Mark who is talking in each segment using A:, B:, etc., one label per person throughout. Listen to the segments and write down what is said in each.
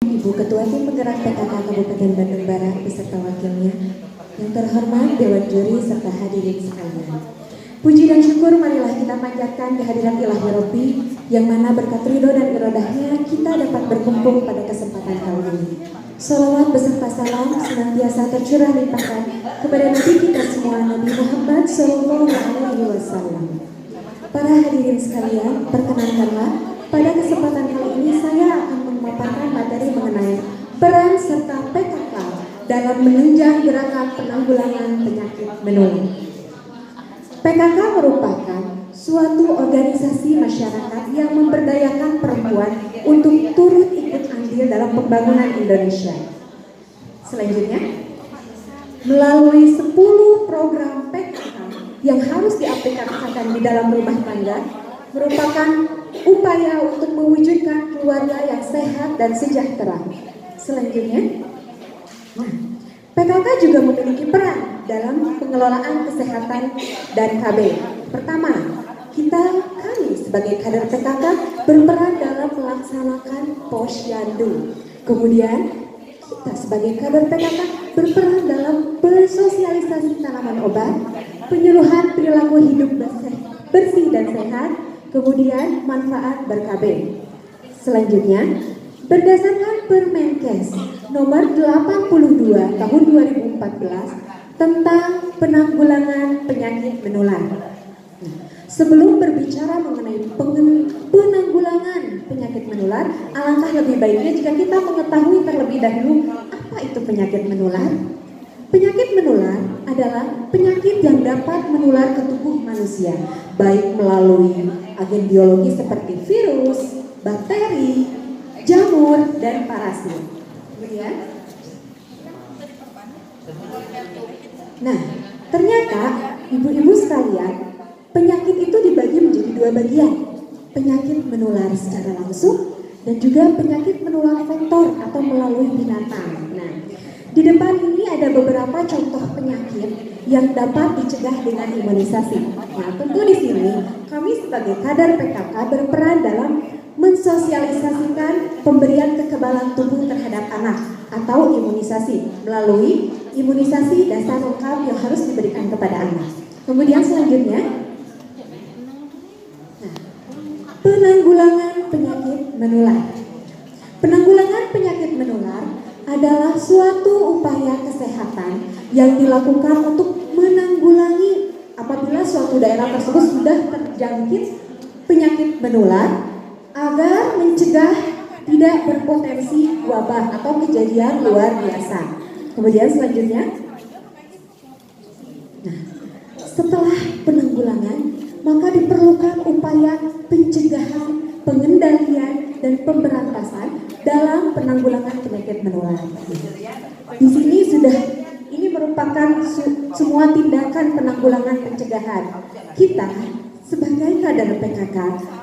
A: Ibu Ketua Tim Penggerak PKK Kabupaten Bandung Barat beserta wakilnya, yang terhormat Dewan Juri serta hadirin sekalian. Puji dan syukur marilah kita panjatkan kehadiran Ilahi Robbi yang mana berkat ridho dan irodahnya kita dapat berkumpul pada kesempatan kali ini. Salawat beserta salam senantiasa tercurah limpahkan kepada Nabi kita semua, Nabi Muhammad SAW. Para hadirin sekalian, perkenankanlah pada kesempatan kali ini saya akan memaparkan materi mengenai peran serta PKK dalam menunjang gerakan penanggulangan penyakit menular. PKK merupakan suatu organisasi masyarakat yang memberdayakan perempuan untuk turut ikut andil dalam pembangunan Indonesia. Selanjutnya, melalui 10 program PKK yang harus diaplikasikan di dalam rumah tangga merupakan upaya untuk mewujudkan keluarga yang sehat dan sejahtera. Selanjutnya, PKK juga memiliki peran dalam pengelolaan kesehatan dan KB. Pertama, kami sebagai kader PKK berperan dalam melaksanakan posyandu. Kemudian, kita sebagai kader PKK berperan dalam bersosialisasi tanaman obat, penyuluhan perilaku hidup bersih dan sehat, kemudian manfaat ber-KB. Selanjutnya, berdasarkan Permenkes nomor 82 tahun 2014 tentang penanggulangan penyakit menular. Sebelum berbicara mengenai penanggulangan penyakit menular, alangkah lebih baiknya jika kita mengetahui terlebih dahulu apa itu penyakit menular. Penyakit menular adalah penyakit yang dapat menular ke tubuh manusia, baik melalui agen biologi seperti virus, bakteri, jamur, dan parasit. Kemudian, ternyata ibu-ibu sekalian, penyakit itu dibagi menjadi 2 bagian. Penyakit menular secara langsung dan juga penyakit menular vektor atau melalui binatang. Di depan ini ada beberapa contoh penyakit yang dapat dicegah dengan imunisasi. Tentu di sini kami sebagai kader PKK berperan dalam mensosialisasikan pemberian kekebalan tubuh terhadap anak atau imunisasi melalui imunisasi dasar lengkap yang harus diberikan kepada anak. Kemudian selanjutnya, penanggulangan penyakit menular. Penanggulangan penyakit menular adalah suatu upaya kesehatan yang dilakukan untuk menanggulangi apabila suatu daerah tersebut sudah terjangkit penyakit menular agar mencegah tidak berpotensi wabah atau kejadian luar biasa. Kemudian selanjutnya, setelah penanggulangan maka diperlukan upaya pencegahan, pengendalian, dan pemberantasan dalam penanggulangan penyakit menular. Di sini ini merupakan semua tindakan penanggulangan pencegahan. Kita sebagai kader PKK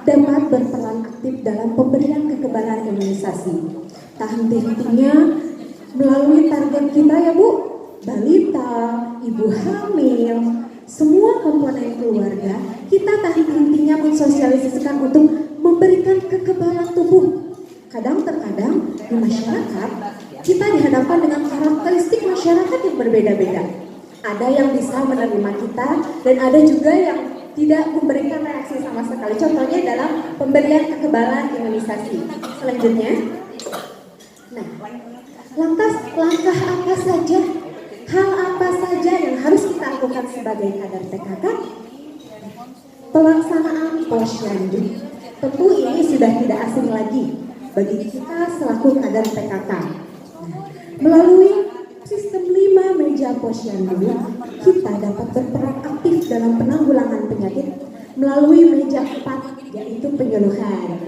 A: dapat berperan aktif dalam pemberian kekebalan imunisasi. Tak henti-hentinya melalui target kita ya Bu, balita, ibu hamil, semua komponen keluarga, kita tak henti-hentinya mensosialisasikan untuk memberikan kekebalan tubuh. Kadang-kadang di masyarakat kita dihadapkan dengan karakteristik masyarakat yang berbeda-beda. Ada yang bisa menerima kita dan ada juga yang tidak memberikan reaksi sama sekali. Contohnya dalam pemberian kekebalan imunisasi. Selanjutnya, lantas langkah apa saja, hal apa saja yang harus kita lakukan sebagai kader PKK? Pelaksanaan posyandu. Tentu ini sudah tidak asing lagi bagi kita selaku kader PKK. Melalui sistem 5 meja posyandu, kita dapat berperan aktif dalam penanggulangan penyakit melalui meja 4, yaitu penyuluhan.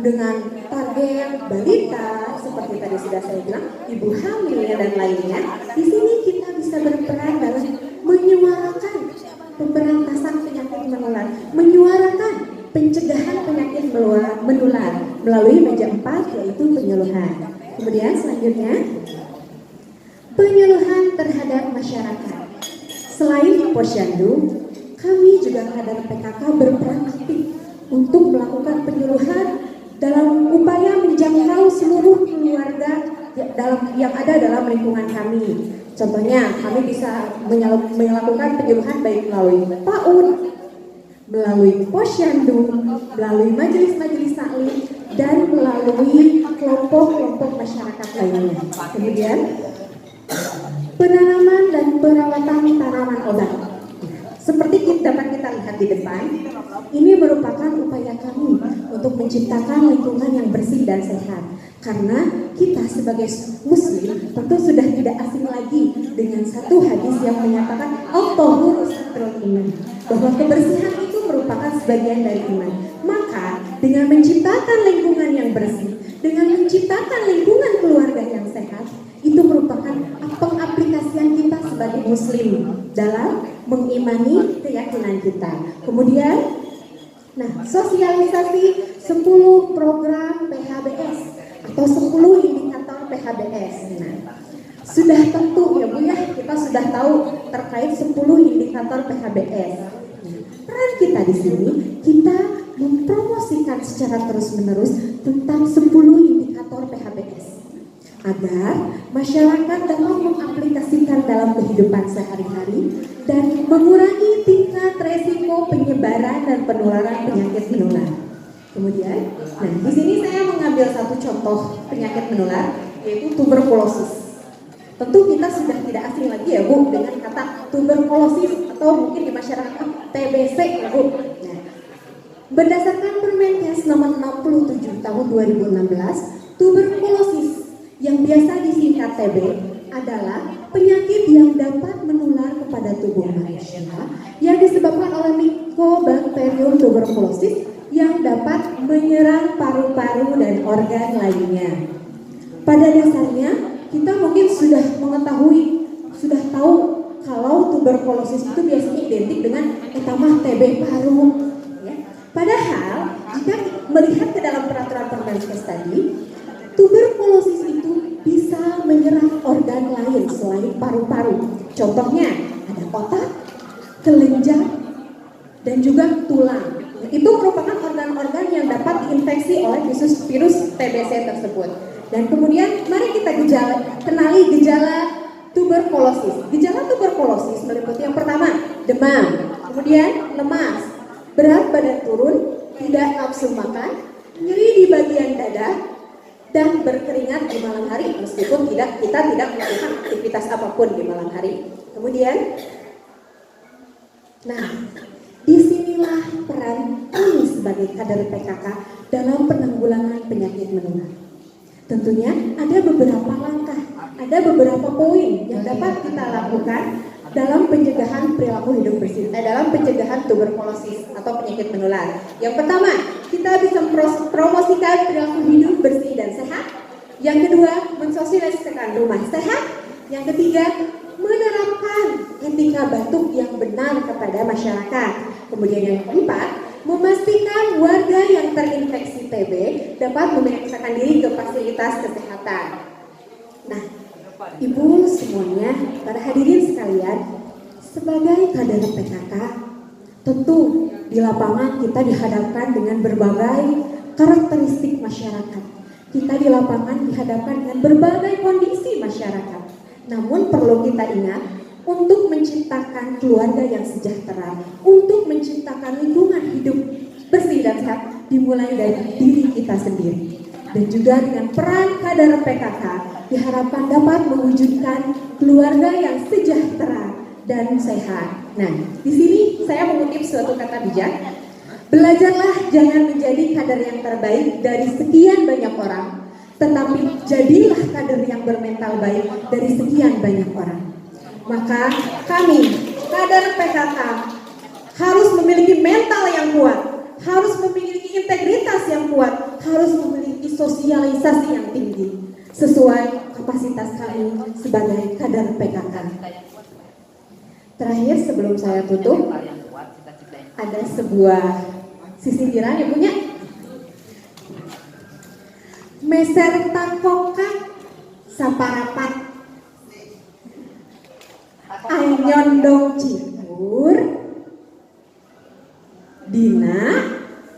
A: Dengan target balita, seperti tadi sudah saya bilang, ibu hamil dan lainnya, di sini kita bisa berperan dalam menyuarakan pemberantasan penyakit menular, menyuarakan pencegahan penyakit menular melalui meja 4, yaitu penyuluhan. Kemudian selanjutnya, penyuluhan terhadap masyarakat. Selain posyandu, kami juga kader PKK berperan aktif untuk melakukan penyuluhan dalam upaya menjangkau seluruh keluarga yang ada dalam lingkungan kami. Contohnya, kami bisa melakukan penyuluhan baik melalui PAUD, melalui posyandu, melalui majelis-majelis taklim, dan melalui kelompok-kelompok masyarakat lainnya. Kemudian, penanaman dan perawatan tanaman obat. Seperti dapat kita lihat di depan, ini merupakan upaya kami untuk menciptakan lingkungan yang bersih dan sehat. Karena kita sebagai muslim tentu sudah tidak asing lagi dengan satu hadis yang menyatakan at-tahuru satrul iman, bahwa kebersihan itu merupakan sebagian dari iman. Maka dengan menciptakan lingkungan yang bersih, dengan menciptakan lingkungan keluarga yang sehat, itu merupakan pengaplikasian kita sebagai muslim dalam mengimani keyakinan kita. Kemudian, sosialisasi 10 program PHBS atau 10 indikator PHBS. Sudah tentu ya Bu ya, kita sudah tahu terkait 10 indikator PHBS. Peran kita di sini, kita mempromosikan secara terus-menerus tentang 10 indikator PHBS agar masyarakat dapat mengaplikasikan dalam kehidupan sehari-hari dan mengurangi tingkat resiko penyebaran dan penularan penyakit menular. Kemudian, di sini saya mengambil satu contoh penyakit menular, yaitu tuberkulosis. Tentu kita sudah tidak asing lagi ya Bu dengan kata tuberkulosis atau mungkin di masyarakat TBC ya Bu. Berdasarkan Permenkes nomor 67 tahun 2016, tuberkulosis yang biasa disingkat TB adalah penyakit yang dapat menular kepada tubuh manusia yang disebabkan oleh Mycobacterium tuberculosis yang dapat menyerang paru-paru dan organ lainnya. Pada dasarnya kita mungkin sudah mengetahui, sudah tahu kalau tuberkulosis itu biasanya identik dengan etamah TB paru. Ya. Padahal jika melihat ke dalam peraturan Permenkes tadi, tuberkulosis itu bisa menyerang organ lain selain paru-paru. Contohnya ada otak, kelenjar, dan juga tulang. Itu merupakan organ-organ yang dapat diinfeksi oleh virus TBC tersebut. Dan kemudian mari kita kenali gejala tuberkulosis. Gejala tuberkulosis meliputi yang pertama, demam, kemudian lemas, berat badan turun, tidak nafsu makan, nyeri di bagian dada, dan berkeringat di malam hari meskipun kita tidak melakukan aktivitas apapun di malam hari. Kemudian, disinilah peran kami sebagai kader PKK dalam penanggulangan penyakit menular. Tentunya ada beberapa langkah, ada beberapa poin yang dapat kita lakukan dalam pencegahan perilaku hidup bersih, dalam pencegahan tuberkulosis atau penyakit menular. Yang pertama, kita bisa promosikan perilaku hidup bersih dan sehat. Yang kedua, mensosialisasikan rumah sehat. Yang ketiga, menerapkan etika batuk yang benar kepada masyarakat. Kemudian yang keempat, memastikan warga yang terinfeksi TB dapat memeriksakan diri ke fasilitas kesehatan. Ibu semuanya, para hadirin sekalian, sebagai kader PKK, tentu di lapangan kita dihadapkan dengan berbagai karakteristik masyarakat. Kita di lapangan dihadapkan dengan berbagai kondisi masyarakat. Namun perlu kita ingat, untuk menciptakan keluarga yang sejahtera, untuk menciptakan lingkungan hidup bersih dan sehat, dimulai dari diri kita sendiri. Dan juga dengan peran kader PKK diharapkan dapat mewujudkan keluarga yang sejahtera dan sehat. Di sini saya mengutip suatu kata bijak. Belajarlah jangan menjadi kader yang terbaik dari sekian banyak orang, tetapi jadilah kader yang bermental baik dari sekian banyak orang. Maka kami, kader PKK, harus memiliki mental yang kuat, harus memiliki integritas yang kuat, harus memiliki sosialisasi yang tinggi sesuai kapasitas kami sebagai kader PKK. Terakhir sebelum saya tutup, ada sebuah sindiran ya punya. Meser tangkokan saparapat anyondong cibur dina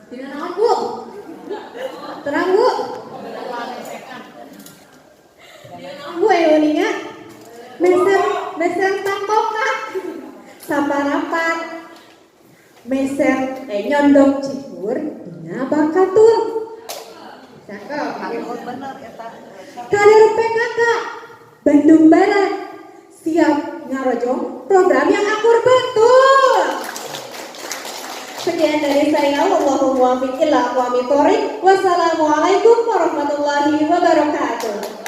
A: naon Bu? Terang Bu? geuninga. Meser tangkokat. Saparapat. Meser nyondok cikur dina bakatur. Cakep.
B: Bener eta.
A: Kader PKK Bandung Barat siap ngarojong program yang akur betul. Sekian dari saya, wallahul muwaffiq ila aqwamit thoriq. Wassalamualaikum warahmatullahi wabarakatuh.